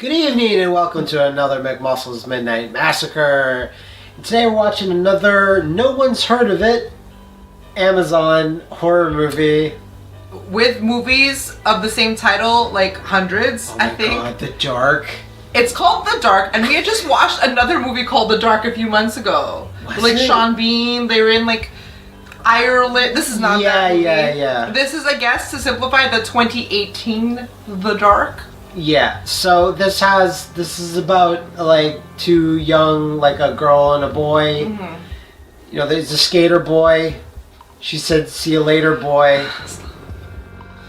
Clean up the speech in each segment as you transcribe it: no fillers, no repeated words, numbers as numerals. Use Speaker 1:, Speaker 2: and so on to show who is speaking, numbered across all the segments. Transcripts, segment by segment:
Speaker 1: Good evening and welcome to another McMuscles Midnight Massacre. And today we're watching another no one's heard of it Amazon horror movie.
Speaker 2: With movies of the same title, like hundreds,
Speaker 1: Oh my
Speaker 2: I think.
Speaker 1: God, The Dark.
Speaker 2: It's called The Dark, and we had just watched another movie called The Dark a few months ago.
Speaker 1: Was
Speaker 2: like
Speaker 1: it?
Speaker 2: Sean Bean, they were in like Ireland. This is not that movie.
Speaker 1: Yeah.
Speaker 2: This is, I guess, to simplify, the 2018 The Dark.
Speaker 1: Yeah, so this is about like two young, like a girl and a boy.
Speaker 2: Mm-hmm.
Speaker 1: You know, there's a skater boy. She said, "See you later, boy."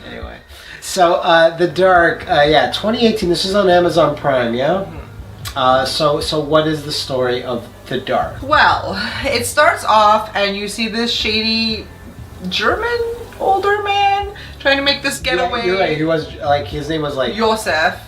Speaker 1: Anyway, so The Dark, 2018. This is on Amazon Prime, yeah.
Speaker 2: Mm-hmm.
Speaker 1: So what is the story of The Dark?
Speaker 2: Well, it starts off, and you see this shady German older man trying to make this getaway.
Speaker 1: Yeah, you're right. He was like, his name was like
Speaker 2: Josef,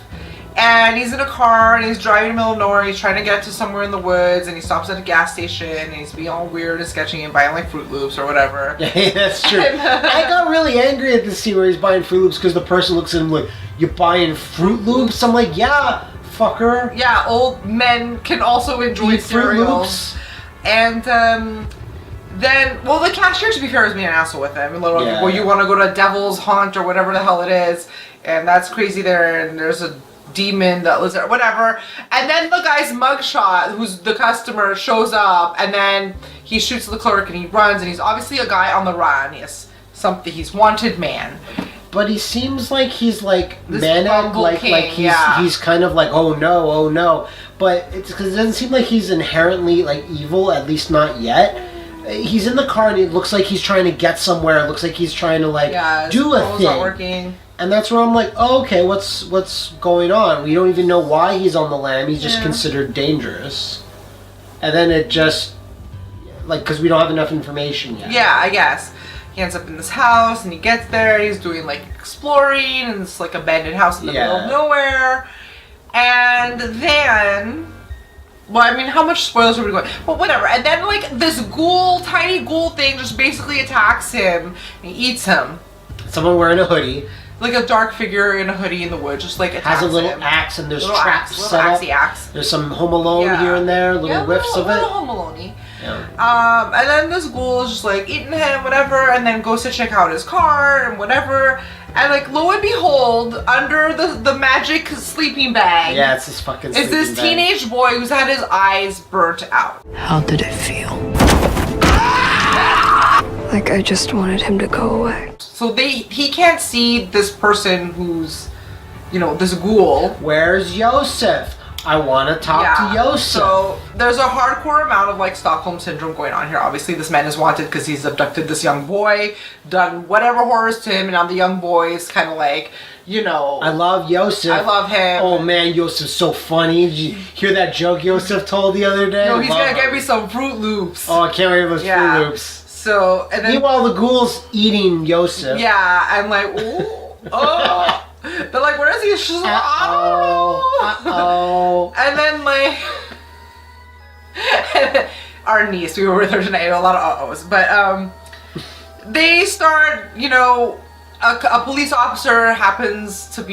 Speaker 2: and he's in a car and he's driving in the middle of nowhere. He's trying to get to somewhere in the woods, and he stops at a gas station and he's being all weird and sketchy and buying like Fruit Loops or whatever.
Speaker 1: Yeah, that's true. I got really angry at the scene where he's buying Fruit Loops because the person looks at him like, "You're buying Fruit Loops?" I'm like, "Yeah, fucker."
Speaker 2: Yeah, old men can also enjoy
Speaker 1: Eat Fruit
Speaker 2: cereal.
Speaker 1: Loops.
Speaker 2: And then, well, the cashier, to be fair, was being an asshole with him. Well, you want to go to Devil's Haunt or whatever the hell it is, and that's crazy there, and there's a demon that lives there, whatever. And then the guy's mugshot, who's the customer, shows up, and then he shoots the clerk, and he runs, and he's obviously a guy on the run. He's wanted man.
Speaker 1: But he seems like he's like
Speaker 2: This
Speaker 1: manic,
Speaker 2: bumble
Speaker 1: like
Speaker 2: king,
Speaker 1: he's kind of like, oh no. But it's because it doesn't seem like he's inherently like evil, at least not yet. He's in the car and it looks like he's trying to get somewhere. It looks like he's trying to like do a thing.
Speaker 2: Not working.
Speaker 1: And that's where I'm like, oh, okay, what's going on? We don't even know why he's on the lam. He's just considered dangerous. And then it just like, because we don't have enough information yet.
Speaker 2: Yeah, I guess. He ends up in this house, and he gets there, and he's doing, like, exploring, and it's, like, abandoned house in the middle of nowhere. And then... Well, I mean, how much spoilers are we going? Well, whatever. And then, like, this tiny ghoul thing just basically attacks him, and he eats him.
Speaker 1: Someone wearing a hoodie.
Speaker 2: Like a dark figure in a hoodie in the woods, just, like, attacks
Speaker 1: has a little
Speaker 2: him.
Speaker 1: axe, and there's
Speaker 2: little
Speaker 1: traps set up.
Speaker 2: Axe.
Speaker 1: There's some Home Alone here and there, little whiffs of it.
Speaker 2: Little Home Alone-y.
Speaker 1: Yeah.
Speaker 2: And then this ghoul is just like eating him, whatever, and then goes to check out his car and whatever. And like lo and behold, under the magic sleeping bag,
Speaker 1: yeah, it's this fucking.
Speaker 2: Is this teenage boy who's had his eyes burnt out.
Speaker 3: How did it feel? Like I just wanted him to go away.
Speaker 2: So he can't see this person who's, this ghoul.
Speaker 1: Where's Joseph? I want to talk to Joseph.
Speaker 2: So there's a hardcore amount of like Stockholm syndrome going on here. Obviously, this man is wanted because he's abducted this young boy, done whatever horrors to him, and now the young boy is kind of like,
Speaker 1: I love Joseph.
Speaker 2: I love him.
Speaker 1: Oh man, Joseph's so funny. Did you hear that joke Joseph told the other day?
Speaker 2: No, he's gonna get me some Fruit Loops.
Speaker 1: Oh, I can't wait for those Fruit Loops.
Speaker 2: So and then
Speaker 1: meanwhile, the ghoul's eating Joseph.
Speaker 2: Yeah, I'm like, ooh, oh. They're like, where is he? She's like, I don't know. And then like, our niece, we were with her tonight, a lot of uh-ohs. But they start, a police officer happens to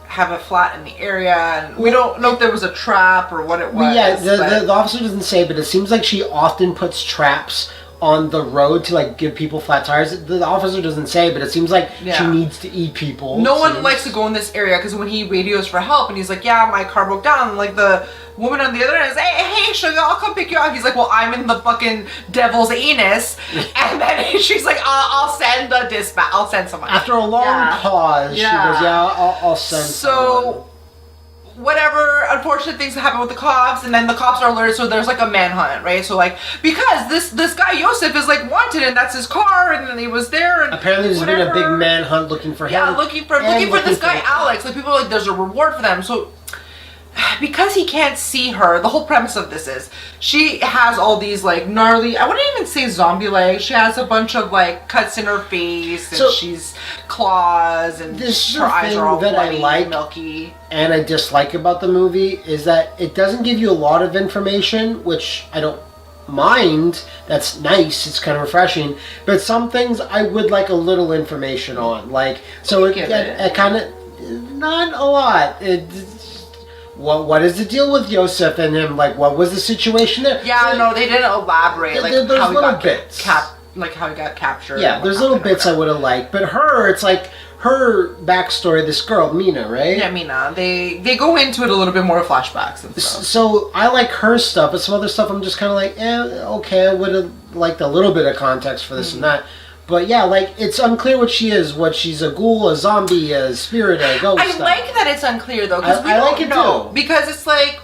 Speaker 2: have a flat in the area, and we don't know if there was a trap or what it was.
Speaker 1: Yeah, the officer doesn't say, but it seems like she often puts traps on the road to like give people flat tires. The officer doesn't say, but it seems like she needs to eat people.
Speaker 2: No one likes to go in this area because when he radios for help and he's like, yeah, my car broke down, and like the woman on the other end is, hey sugar, I'll come pick you up. He's like, well, I'm in the fucking devil's anus. And then she's like, I'll send the dispatch. I'll send someone.
Speaker 1: After a long pause, she goes, I'll send someone.
Speaker 2: Whatever unfortunate things happen with the cops, and then the cops are alerted, so there's like a manhunt, right? So like, because this guy Joseph is like wanted, and that's his car, and then he was there, and
Speaker 1: apparently there's been a big manhunt looking for him.
Speaker 2: Yeah, looking for this guy Alex. Like people are like, there's a reward for them. So because he can't see her, the whole premise of this is she has all these like gnarly, I wouldn't even say zombie legs, she has a bunch of like cuts in her face, and she's claws, and her eyes are all bloody and milky.
Speaker 1: And I dislike about the movie is that it doesn't give you a lot of information, which I don't mind. That's nice, it's kind of refreshing, but some things I would like a little information on, like, so it kind of, not a lot. what is the deal with Yosef and him? Like, what was the situation there?
Speaker 2: Yeah, no, they didn't elaborate. Like,
Speaker 1: there's
Speaker 2: how
Speaker 1: little
Speaker 2: he got
Speaker 1: bits.
Speaker 2: how he got captured.
Speaker 1: Yeah, there's little bits I would have liked. But her, it's like her backstory, this girl, Mina, right?
Speaker 2: Yeah, Mina. They go into it a little bit more flashbacks and stuff.
Speaker 1: So I like her stuff, but some other stuff I'm just kind of like, okay, I would have liked a little bit of context for this and that. But yeah, like, it's unclear what she is. What she's a ghoul, a zombie, a spirit, a ghost.
Speaker 2: I like that it's unclear, though, because we
Speaker 1: I
Speaker 2: don't
Speaker 1: like it
Speaker 2: know.
Speaker 1: too.
Speaker 2: Because it's like,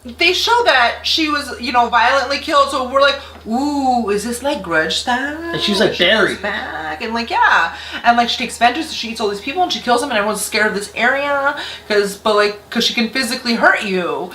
Speaker 2: they show that she was, violently killed, so we're like, ooh, is this like grudge style?
Speaker 1: And she's like buried.
Speaker 2: Back, and like, yeah. And like, she takes vengeance, she eats all these people, and she kills them, and everyone's scared of this area, because she can physically hurt you.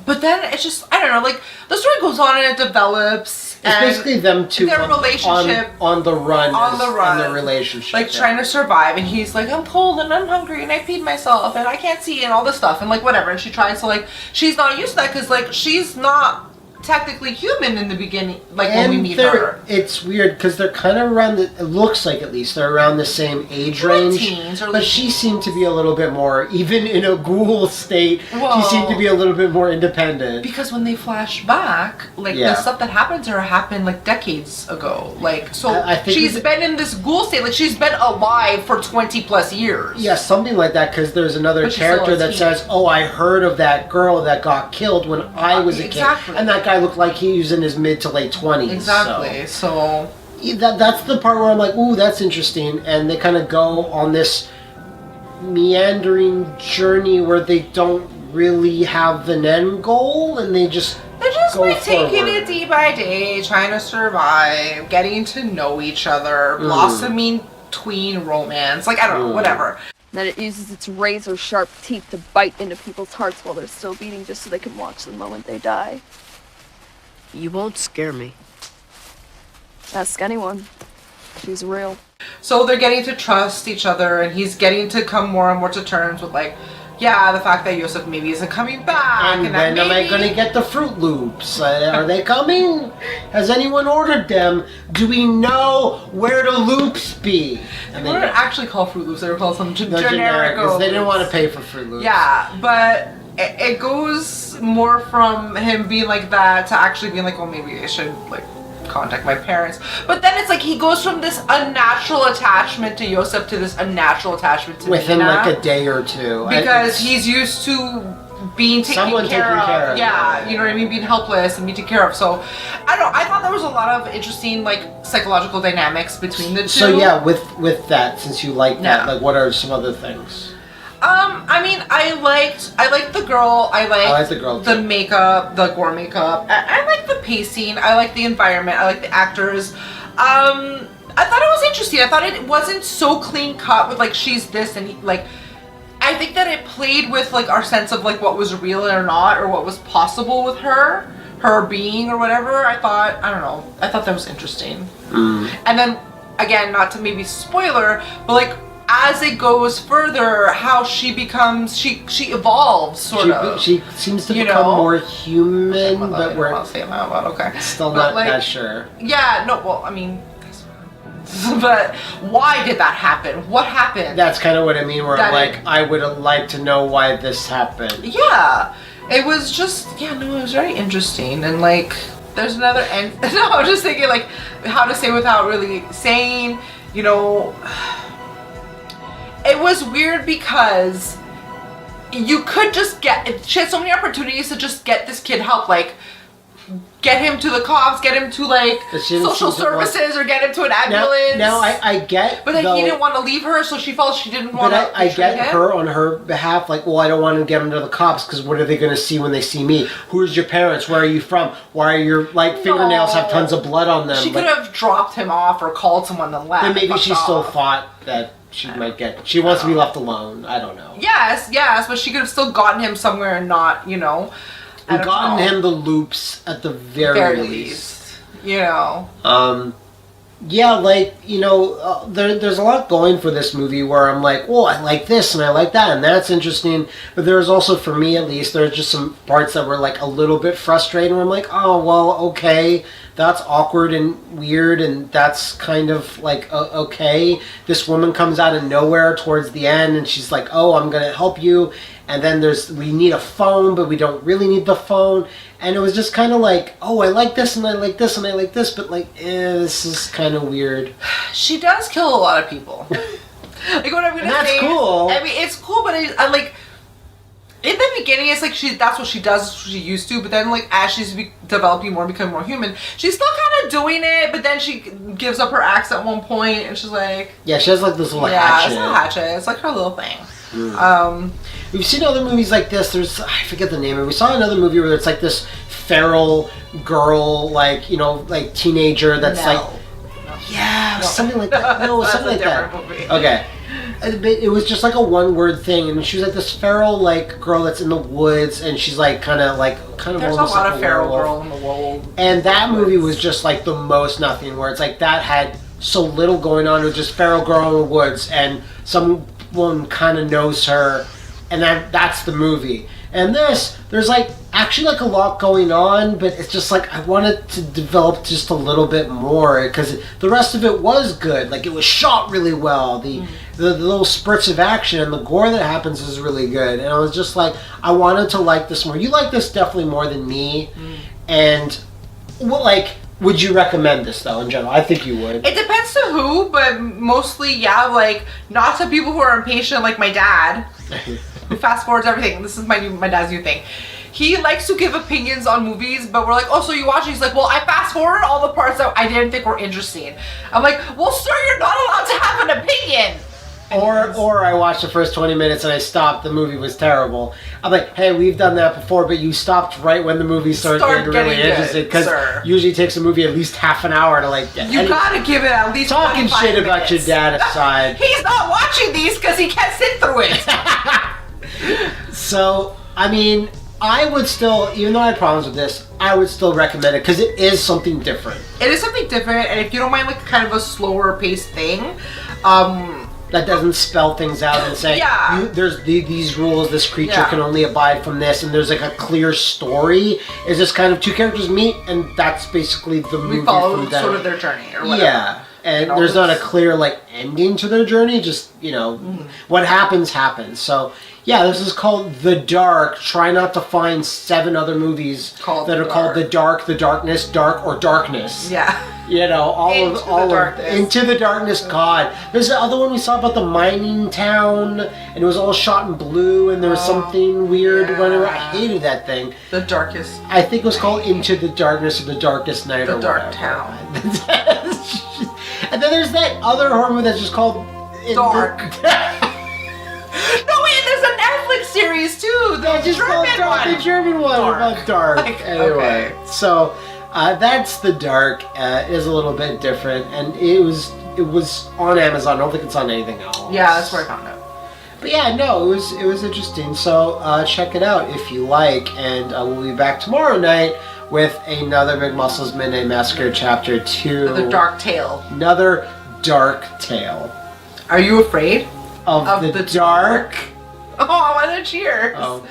Speaker 2: But then it's just, I don't know, like, the story goes on and it develops.
Speaker 1: It's basically them two
Speaker 2: their relationship
Speaker 1: on the run.
Speaker 2: And
Speaker 1: their relationship.
Speaker 2: Like, trying to survive, and he's like, I'm cold and I'm hungry and I peed myself and I can't see and all this stuff and like whatever. And she tries to, like, she's not used to that because, like, she's not technically human in the beginning, like, when we meet her.
Speaker 1: It's weird because they're kind of around it looks like, at least they're around the same age range.
Speaker 2: Teens, or
Speaker 1: but she seemed to be a little bit more, even in a ghoul state, she seemed to be a little bit more independent.
Speaker 2: Because when they flash back, like, the stuff that happened to her happened like decades ago. Like, so I think she's been in this ghoul state, like, she's been alive for 20 plus years.
Speaker 1: Yeah, something like that, because there's another character that says, oh, I heard of that girl that got killed when I was a kid. And that guy looked like he was in his mid to late 20s.
Speaker 2: Exactly, so
Speaker 1: that's the part where I'm like, ooh, that's interesting. And they kind of go on this meandering journey where they don't really have an end goal, and they're just
Speaker 2: like taking it day by day, trying to survive, getting to know each other, blossoming tween romance, like, I don't know, whatever.
Speaker 4: That it uses its razor-sharp teeth to bite into people's hearts while they're still beating, just so they can watch the moment they die.
Speaker 5: You won't scare me.
Speaker 4: Ask anyone. She's real.
Speaker 2: So they're getting to trust each other, and he's getting to come more and more to terms with, like, yeah, the fact that Yosef maybe isn't coming back.
Speaker 1: And when am I going to get the Fruit Loops? Are they coming? Has anyone ordered them? Do we know where the loops be?
Speaker 2: And they weren't actually called Fruit Loops. They were called some generic.
Speaker 1: Because they didn't want to pay for Fruit Loops.
Speaker 2: Yeah, but it goes more from him being like that to actually being like, well, maybe I should, like, contact my parents. But then it's like he goes from this unnatural attachment to Yosef to this unnatural attachment to
Speaker 1: within
Speaker 2: Mina,
Speaker 1: like a day or two,
Speaker 2: because he's used to being taken care of. Yeah, you know what I mean, being helpless and being taken care of. So I don't know, I thought there was a lot of interesting, like, psychological dynamics between the two.
Speaker 1: So yeah, with that, since you like that, like, what are some other things?
Speaker 2: I mean, I liked the girl. I liked
Speaker 1: the girl
Speaker 2: the
Speaker 1: too.
Speaker 2: makeup, the gore makeup. I like the pacing. I like the environment. I like the actors. I thought it was interesting. I thought it wasn't so clean cut with, like, she's this and like. I think that it played with, like, our sense of, like, what was real or not, or what was possible with her being or whatever. I thought that was interesting. And then again, not to maybe spoiler, but, like, as it goes further, how she becomes, she evolves, sort of.
Speaker 1: She seems to become more human, but we're
Speaker 2: not saying that about, okay.
Speaker 1: Still not that sure.
Speaker 2: Yeah, no, well, I mean, but why did that happen? What happened?
Speaker 1: That's kind of what I mean, where I'm like, I would have liked to know why this happened.
Speaker 2: Yeah, it was just, it was very interesting, and, like, there's another end. No, I'm just thinking, like, how to say without really saying, it was weird because you could just she had so many opportunities to just get this kid help, like, get him to the cops, get him to, like, social services, or get him to an ambulance.
Speaker 1: Now I get,
Speaker 2: but then he didn't want to leave her, so she felt she didn't want to.
Speaker 1: But I get her on her behalf, like, well, I don't want to get him to the cops because what are they going to see when they see me? Who's your parents? Where are you from? Why are your, like, fingernails have tons of blood on them?
Speaker 2: She could have dropped him off or called someone and left.
Speaker 1: Then maybe she still thought that she might get. She wants to be left alone. I don't know.
Speaker 2: Yes, but she could have still gotten him somewhere and not,
Speaker 1: And gotten him the loops at the very least. Yeah, like, there's a lot going for this movie where I'm like, oh, I like this and I like that and that's interesting. But there's also, for me at least, there's just some parts that were, like, a little bit frustrating where I'm like, oh, well, okay. that's awkward and weird, and that's kind of like okay. This woman comes out of nowhere towards the end, and she's like, "Oh, I'm gonna help you." And then we need a phone, but we don't really need the phone. And it was just kind of like, oh, I like this, and I like this, and I like this, but like, this is kind of weird.
Speaker 2: She does kill a lot of people. Like what I'm gonna say. That's
Speaker 1: cool.
Speaker 2: I mean, it's cool, but I like. In the beginning, it's like that's what she does, that's what she used to, but then like as she's developing more, becoming more human, she's still kind of doing it, but then she gives up her axe at one point, and she's like...
Speaker 1: Yeah, she has like this little hatchet.
Speaker 2: Yeah, it's a little hatchet. It's like her little thing.
Speaker 1: We've seen other movies like this. I forget the name of it. We saw another movie where it's like this feral girl, like, you know, like teenager that's Yeah, something like that. No, something like that. Movie. Okay. It was just like a one-word thing, and she was like this feral like girl that's in the woods, and she's like kind of
Speaker 2: There's a lot of feral girl in the world.
Speaker 1: And that movie was just like the most nothing, where it's like that had so little going on. It was just feral girl in the woods, and someone kind of knows her, and that's the movie. And there's like actually like a lot going on, but it's just like I wanted to develop just a little bit more, because the rest of it was good. Like it was shot really well. The little spurts of action and the gore that happens is really good. And I was just like, I wanted to like this more. You like this definitely more than me. And would you recommend this though in general? I think you would.
Speaker 2: It depends to who, but mostly yeah, like not to people who are impatient like my dad. Who fast forwards everything. This is my dad's new thing. He likes to give opinions on movies, but we're like, oh, so you watch it? He's like, well, I fast forward all the parts that I didn't think were interesting. I'm like, well, sir, you're not allowed to have an opinion.
Speaker 1: Or I watched the first 20 minutes and I stopped. The movie was terrible. I'm like, hey, we've done that before, but you stopped right when the movie started getting really interesting, because usually it takes a movie at least half an hour to like get.
Speaker 2: You gotta give it at least
Speaker 1: talking shit
Speaker 2: minutes.
Speaker 1: About your dad aside.
Speaker 2: He's not watching these because he can't sit through it.
Speaker 1: So, I mean, I would still, even though I had problems with this, I would still recommend it because it is something different.
Speaker 2: It is something different, and if you don't mind like kind of a slower paced thing,
Speaker 1: that doesn't spell things out and say, there's these rules, this creature can only abide from this, and there's like a clear story. It's just kind of two characters meet, and that's basically the movie.
Speaker 2: We follow sort of their journey or whatever.
Speaker 1: Yeah. And there's not a clear like ending to their journey, just, you know, what happens. So, yeah, this is called The Dark. Try not to find 7 other movies that are called The Dark, The Darkness, Dark, or Darkness.
Speaker 2: Yeah.
Speaker 1: You know, Into the Darkness. God, there's the other one we saw about the mining town, and it was all shot in blue, and there was something weird. Whenever I hated that thing.
Speaker 2: The Darkest.
Speaker 1: I think it was called Into the Darkness or The Darkest Night or whatever.
Speaker 2: The Dark Town.
Speaker 1: And then there's that other horror movie that's just called
Speaker 2: Dark. No, wait, there's a Netflix series too. The
Speaker 1: German one about Dark. Anyway, so that's The Dark. It is a little bit different, and it was on Amazon. I don't think it's on anything else.
Speaker 2: Yeah, that's where I found it.
Speaker 1: But yeah, no, it was interesting. So check it out if you like, and we'll be back tomorrow night with another McMuscles Midnight Massacre Chapter 2.
Speaker 2: Another dark tale.
Speaker 1: Another dark tale.
Speaker 2: Are you afraid
Speaker 1: of the dark?
Speaker 2: Oh, I want to cheers.
Speaker 1: Oh.